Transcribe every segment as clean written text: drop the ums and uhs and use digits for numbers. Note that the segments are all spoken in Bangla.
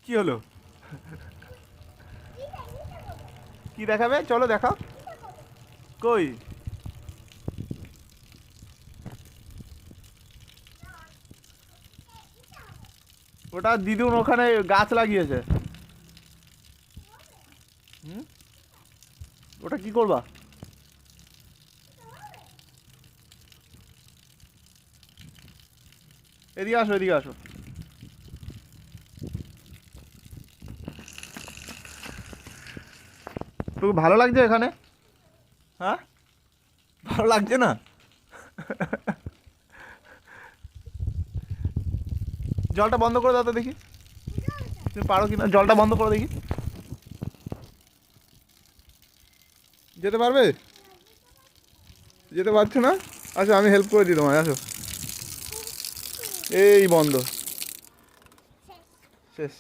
কি হলো? কি দেখাবে? চলো দেখাও। কই? ওটা দিদুন ওখানে গাছ লাগিয়েছে। হুম, ওটা কি করবা? এদিকে আসো, এদিকে আসো। তোকে ভালো লাগছে এখানে? হ্যাঁ, ভালো লাগছে না? জলটা বন্ধ করে দাও তো দেখি, তুমি পারো কিনা। জলটা বন্ধ করো দেখি। যেতে পারবে? যেতে পারছো না? আচ্ছা, আমি হেল্প করে দিই তোমায়, আসো। এই বন্ধ। শেষ।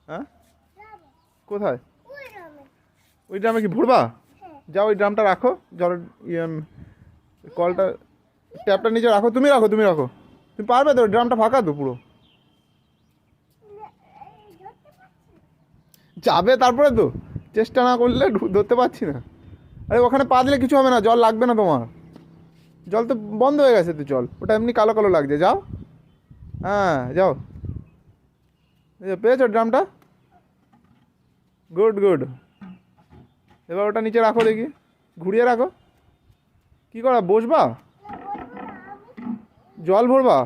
হ্যাঁ, কোথায়? ওই ড্রামে কি ভরবা? যাও, ওই ড্রামটা রাখো। জলের ইয়ে, কলটা, ট্যাপটা নিচে রাখো। তুমি রাখো, তুমি রাখো। তুমি পারবে তো? ড্রামটা ফাঁকা তো পুরো। যাবে তারপরে তো, চেষ্টা না করলে ধরতে পারছি না। আরে ওখানে পা দিলে কিছু হবে না, জল লাগবে না তোমার। জল তো বন্ধ হয়ে গেছে তো, জল ওটা এমনি কালো কালো লাগছে। যাও, হ্যাঁ যাও। এই যে পেয়েছো ড্রামটা? Good good. এবার ওটা নিচে রাখো দেখি, ঘুরিয়ে রাখো। কি করা, বসবা? জল ভরবা?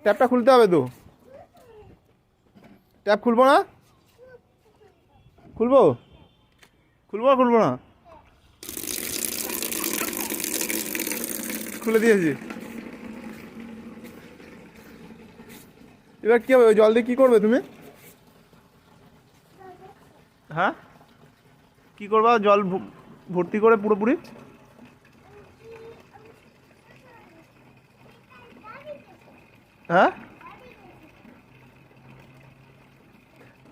ট্যাপটা খুলতে হবে তো। ট্যাপ খুলবো না? খুলবো? খুলবো খুলবো না? খুলে দিয়েছি। এবার কি হবে? ওই জল দিয়ে কী করবে তুমি? হ্যাঁ, কি করবা জল ভর্তি করে পুরোপুরি? হ্যাঁ,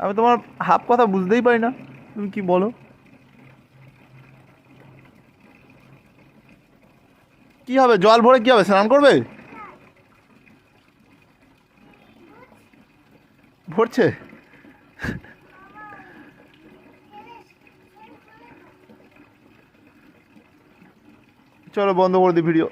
আমি তোমার হাফ কথা বুঝতেই পারি না, তুমি কি বলো। কি হবে জল ভরে, কি হবে, স্নান করবে? ভরছে? চলো বন্ধ করে দিই ভিডিও।